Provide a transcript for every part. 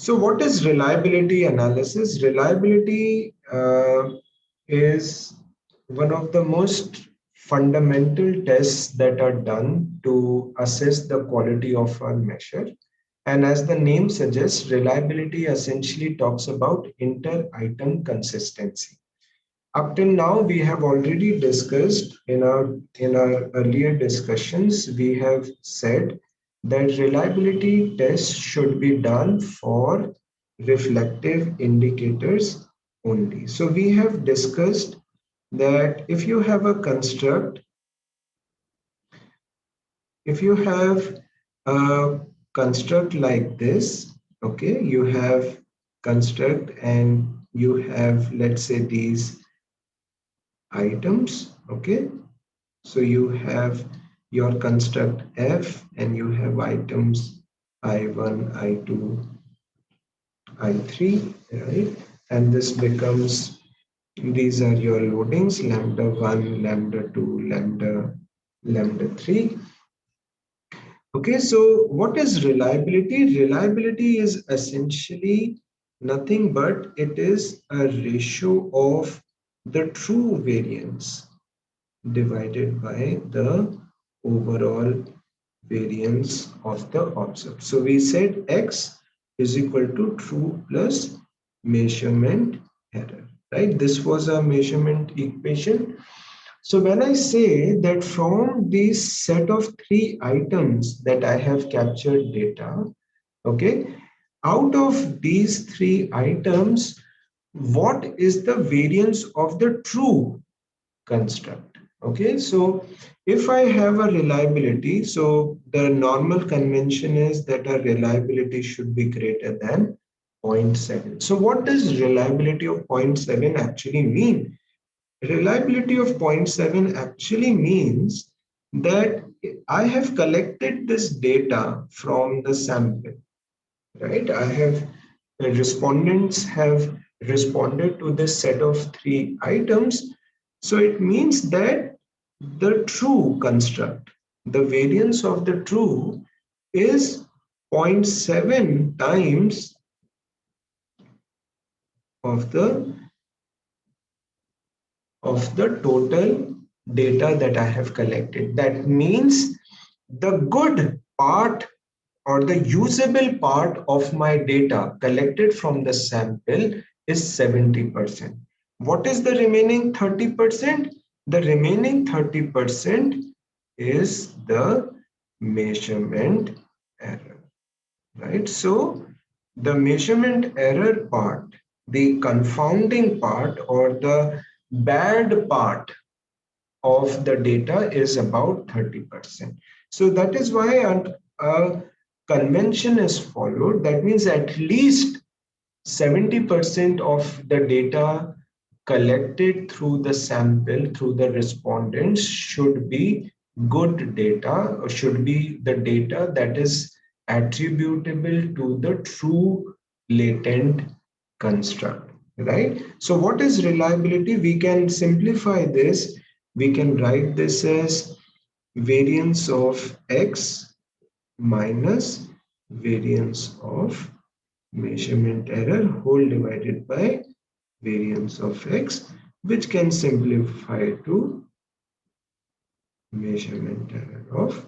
So what is reliability analysis? Reliability is one of the most fundamental tests that are done to assess the quality of a measure. And as the name suggests, reliability essentially talks about inter-item consistency. Up till now, we have already discussed in our earlier discussions, we have said that reliability tests should be done for reflective indicators only. So we have discussed that if you have a construct, if you have a construct like this, okay, you have construct and you have, let's say, these items, okay. So you have your construct F and you have items I1, I2, I3, right? And this becomes, these are your loadings, lambda 1, lambda 2, lambda 3. Okay, so what is reliability? Reliability is essentially nothing but it is a ratio of the true variance divided by the overall variance of the observed. So we said X is equal to true plus measurement error, right? This was a measurement equation. So when I say that from this set of three items that I have captured data, okay, out of these three items, what is the variance of the true construct? Okay, so if I have a reliability, so the normal convention is that a reliability should be greater than 0.7. So what does reliability of 0.7 actually mean? Reliability of 0.7 actually means that I have collected this data from the sample, right? I have respondents have responded to this set of three items. So it means that the true construct, the variance of the true is zero point 0.7 times of the total data that I have collected. That means the good part or the usable part of my data collected from the sample is 70%. What is the remaining 30%? The remaining 30% is the measurement error, right? So the measurement error part, the confounding part or the bad part of the data is about 30%. So that is why a convention is followed. That means at least 70% of the data collected through the sample, through the respondents should be good data, or should be the data that is attributable to the true latent construct, right? So what is reliability? We can simplify this. We can write this as variance of X minus variance of measurement error whole divided by variance of X, which can simplify to measurement error of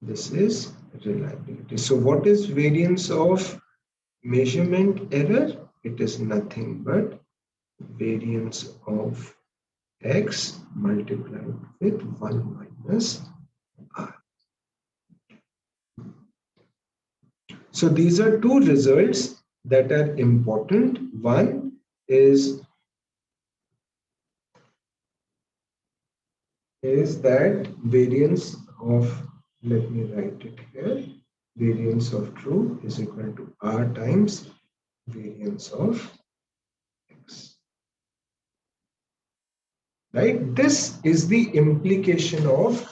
this is reliability. So what is variance of measurement error? It is nothing but variance of X multiplied with 1 minus R. So these are two results that are important. One is that variance of, let me write it here, variance of true is equal to R times variance of X. Right? This is the implication of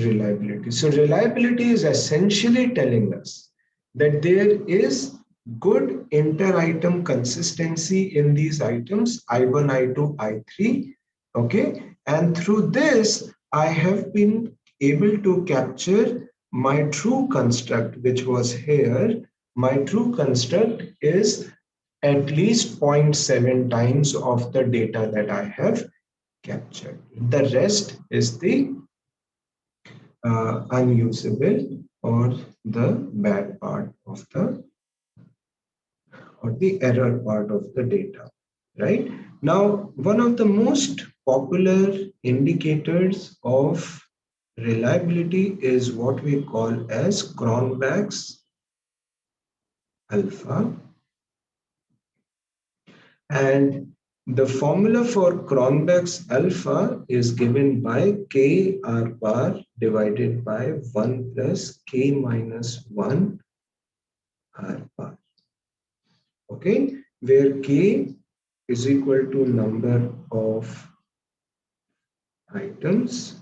reliability. So reliability is essentially telling us that there is good inter-item consistency in these items I1, I2, I3. Okay, and through this I have been able to capture my true construct, which was here, my true construct is at least zero point 0.7 times of the data that I have captured. The rest is the unusable or the bad part of the or the error part of the data, right? Now, one of the most popular indicators of reliability is what we call as Cronbach's alpha. And the formula for Cronbach's alpha is given by K R bar divided by 1 plus K minus 1 R bar. Okay, where K is equal to number of items,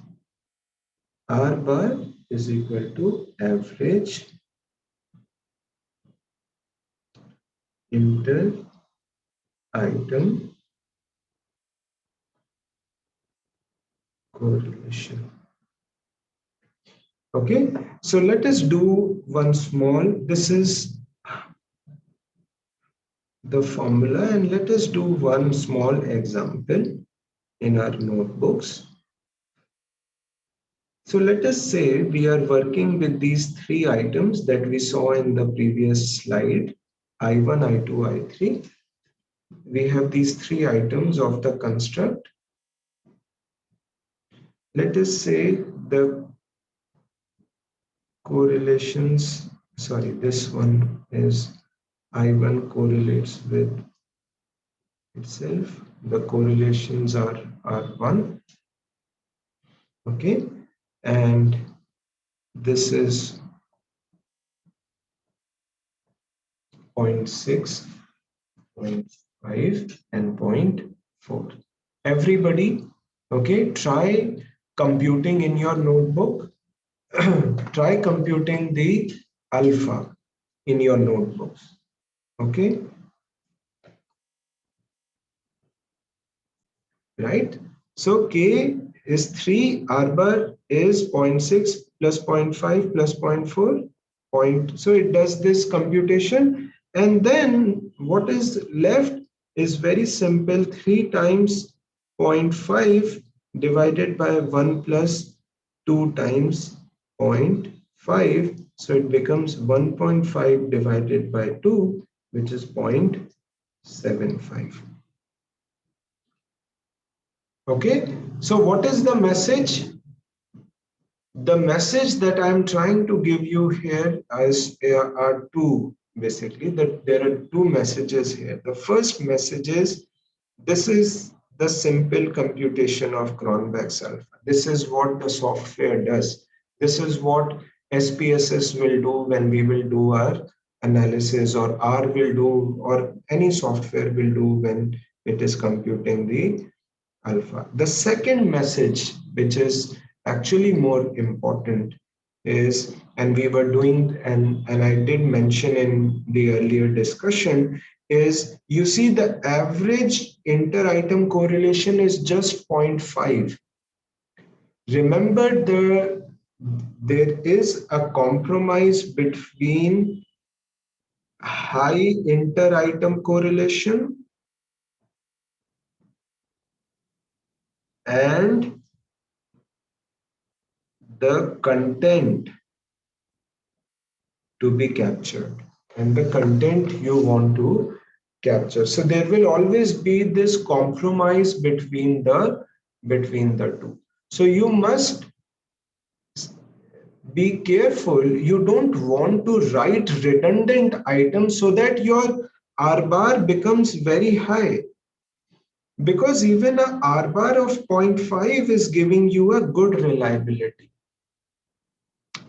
R bar is equal to average inter item correlation. Okay, so let us do one small, this is the formula, and let us do one small example in our notebooks. So let us say we are working with these three items that we saw in the previous slide, I1, I2, I3. We have these three items of the construct. Let us say the correlations, sorry, this one is I1 correlates with itself. The correlations are R1. Okay, and this is 0.6, 0.5, and 0.4. Everybody, okay, try computing in your notebook. Try computing the alpha in your notebooks. Okay, right? So K is 3, R bar is 0.6 plus 0.5 plus 0.4. So it does this computation, and then what is left is very simple, 3 times 0.5 divided by 1 plus 2 times 0.5. So it becomes 1.5 divided by 2, which is 0.75. Okay, so what is the message? The message that I'm trying to give you here are two, basically, that there are two messages here. The first message is, this is the simple computation of Cronbach's alpha. This is what the software does. This is what SPSS will do when we will do our analysis, or R will do, or any software will do when it is computing the alpha. The second message, which is actually more important, is, and we were doing, and I did mention in the earlier discussion, is you see the average inter-item correlation is just 0.5. Remember, there is a compromise between high inter-item correlation and the content to be captured and the content you want to capture. So there will always be this compromise between the two. So you must be careful. You don't want to write redundant items so that your R bar becomes very high, because even a R bar of 0.5 is giving you a good reliability.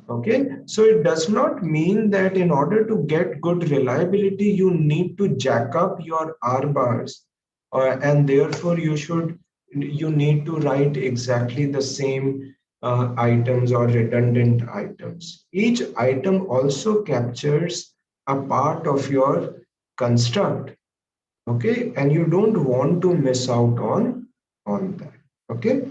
Okay, so it does not mean that in order to get good reliability, you need to jack up your R bars, and therefore you need to write exactly the same items or redundant items. Each item also captures a part of your construct. Okay, and you don't want to miss out on that. Okay,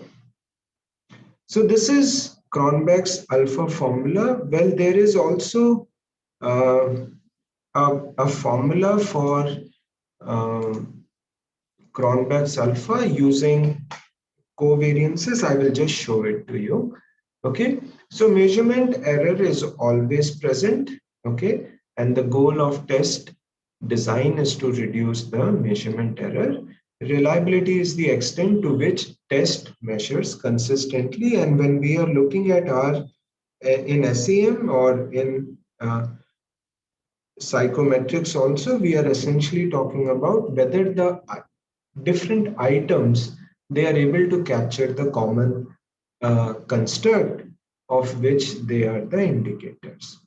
so this is Cronbach's alpha formula? Well, there is also uh, a formula for Cronbach's alpha using covariances. I will just show it to you. Okay, so measurement error is always present. Okay, and the goal of test design is to reduce the measurement error. Reliability is the extent to which test measures consistently. And when we are looking at our in SEM or in psychometrics also, we are essentially talking about whether the different items they are able to capture the common construct of which they are the indicators.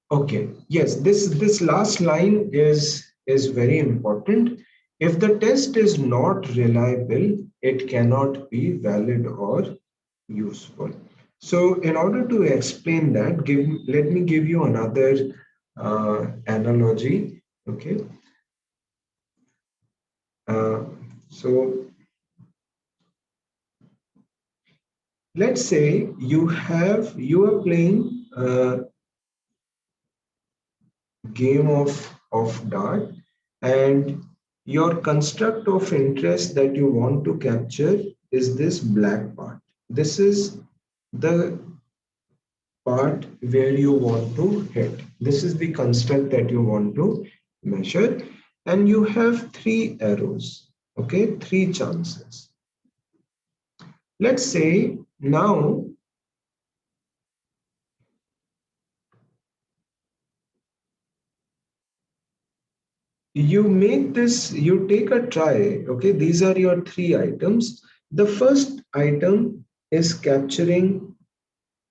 Okay, yes, this last line is very important. If the test is not reliable, it cannot be valid or useful. So in order to explain that, let me give you another analogy. Okay, uh, so let's say you are playing a game of dart, and your construct of interest that you want to capture is this black part. This is the part where you want to hit. This is the construct that you want to measure, and you have three arrows. Okay, three chances. Let's say now you make this, you take a try. Okay, these are your three items. The first item is capturing,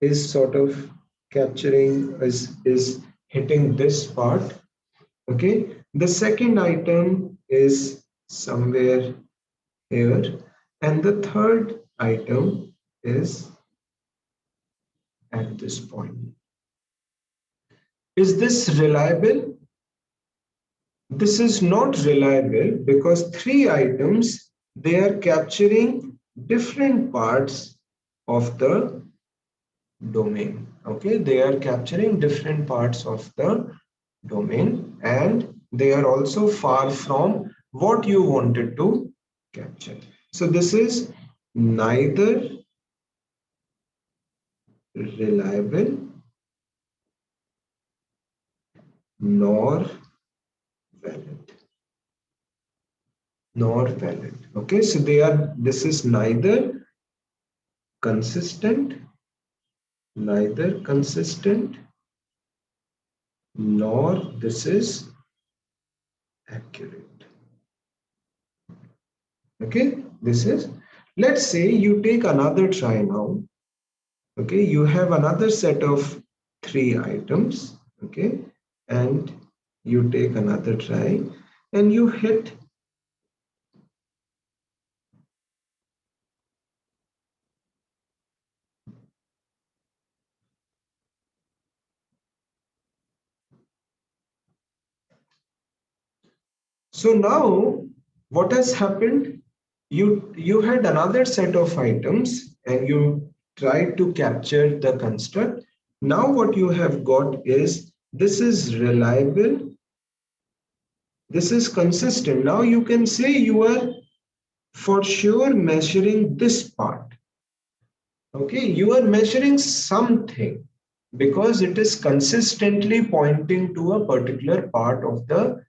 is sort of capturing, is hitting this part. Okay, the second item is somewhere here, and the third item is at this point. Is this reliable? This is not reliable because three items, they are capturing different parts of the domain. Okay, they are capturing different parts of the domain, and they are also far from what you wanted to capture. So this is neither reliable nor valid. Nor valid. Okay, so they are, this is consistent, neither consistent, nor this is accurate. Okay, this is, let's say you take another try now. Okay, you have another set of three items. Okay, and you take another try and you hit. So now what has happened? You had another set of items and you tried to capture the construct. Now what you have got is, this is reliable, this is consistent. Now you can say you are for sure measuring this part. Okay, you are measuring something because it is consistently pointing to a particular part of the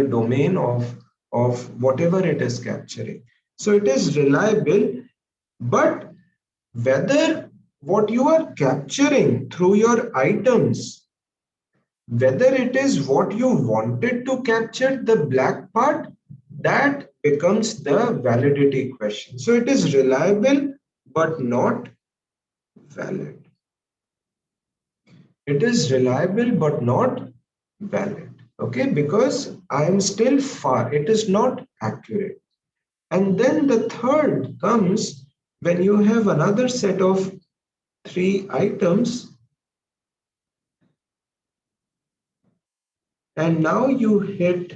domain of whatever it is capturing. So it is reliable, but whether what you are capturing through your items, whether it is what you wanted to capture, the black part, that becomes the validity question. So it is reliable but not valid. It is reliable but not valid. Okay, because I am still far, it is not accurate. And then the third comes when you have another set of three items, and now you hit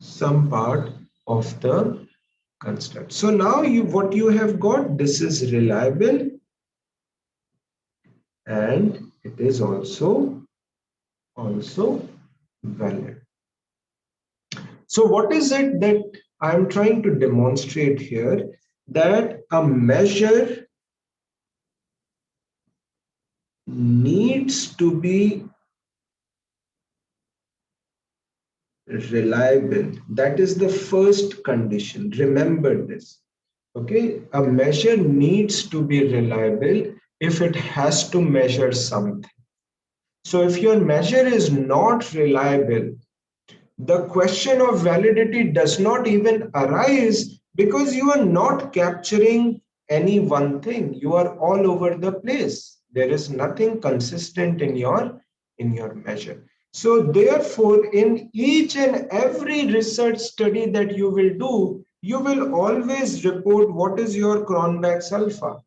some part of the construct. So now what you have got, this is reliable and it is also valid. So what is it that I'm trying to demonstrate here? That a measure needs to be reliable. That is the first condition. Remember this. Okay, a measure needs to be reliable if it has to measure something. So if your measure is not reliable, the question of validity does not even arise because you are not capturing any one thing. You are all over the place. There is nothing consistent in your measure. So therefore, in each and every research study that you will do, you will always report what is your Cronbach's alpha.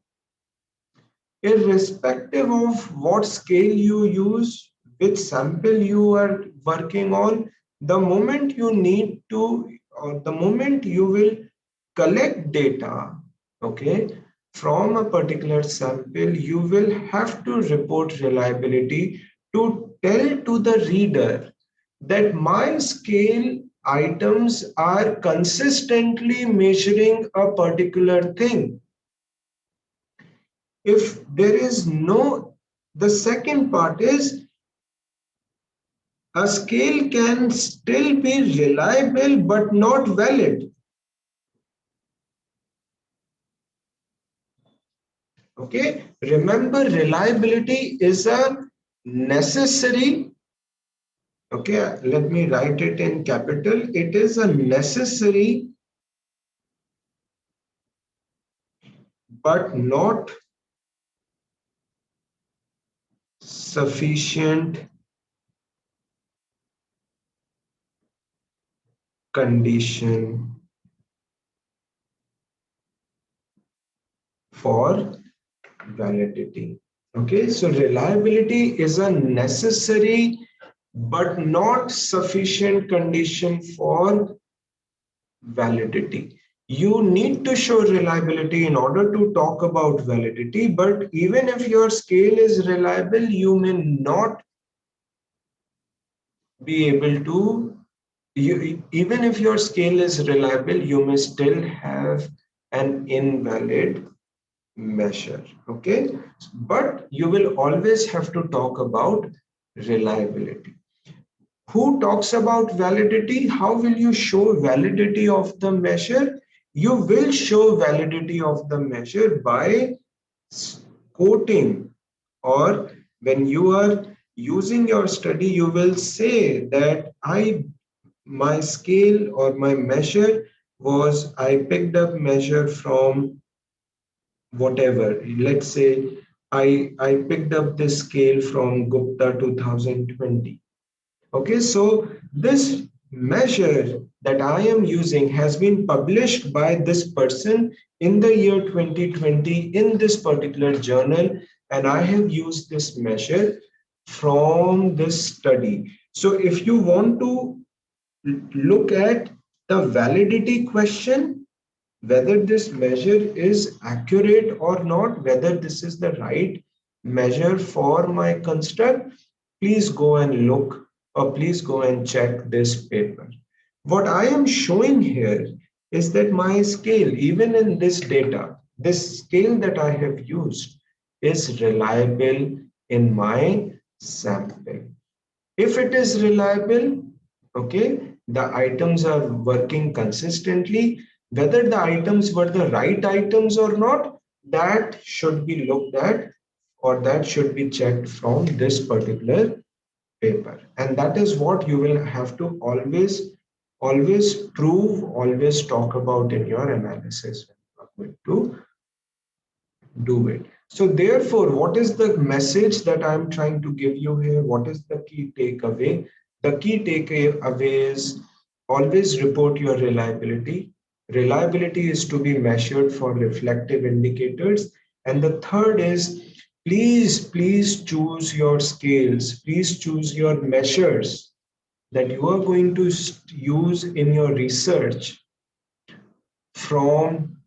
Irrespective of what scale you use, which sample you are working on, the moment you need to, or the moment you will collect data, okay, from a particular sample, you will have to report reliability to tell to the reader that my scale items are consistently measuring a particular thing. If there is no, the second part is a scale can still be reliable but not valid. Okay, remember reliability is a necessary, okay, let me write it in capital. It is a necessary but not sufficient condition for validity. Okay, so reliability is a necessary but not sufficient condition for validity. You need to show reliability in order to talk about validity, but even if your scale is reliable, you may not be able to, even if your scale is reliable, you may still have an invalid measure. Okay, but you will always have to talk about reliability. Who talks about validity? How will you show validity of the measure? You will show validity of the measure by quoting, or when you are using your study, you will say that my scale or my measure was, I picked up measure from whatever. Let's say I picked up this scale from Gupta 2020. Okay, so this measure that I am using has been published by this person in the year 2020 in this particular journal, and I have used this measure from this study. So if you want to look at the validity question, whether this measure is accurate or not, whether this is the right measure for my construct, please go and look, or please go and check this paper. What I am showing here is that my scale, even in this data, this scale that I have used is reliable in my sample. If it is reliable, okay, the items are working consistently. Whether the items were the right items or not, that should be looked at, or that should be checked from this particular paper. And that is what you will have to always prove, always talk about in your analysis when you are going to do it. So therefore, what is the message that I'm trying to give you here? What is the key takeaway? The key takeaway is always report your reliability. Reliability is to be measured for reflective indicators. And the third is, please choose your scales. Please choose your measures that you are going to use in your research from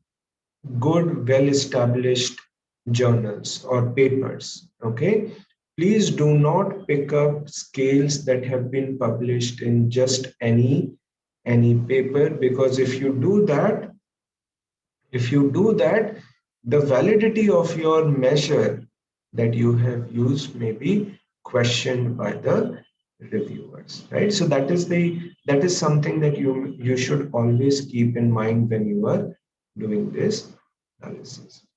good, well-established journals or papers. Okay, please do not pick up scales that have been published in just any paper, because if you do that, the validity of your measure that you have used may be questioned by the reviewers, right? So that is something that you should always keep in mind when you are doing this analysis.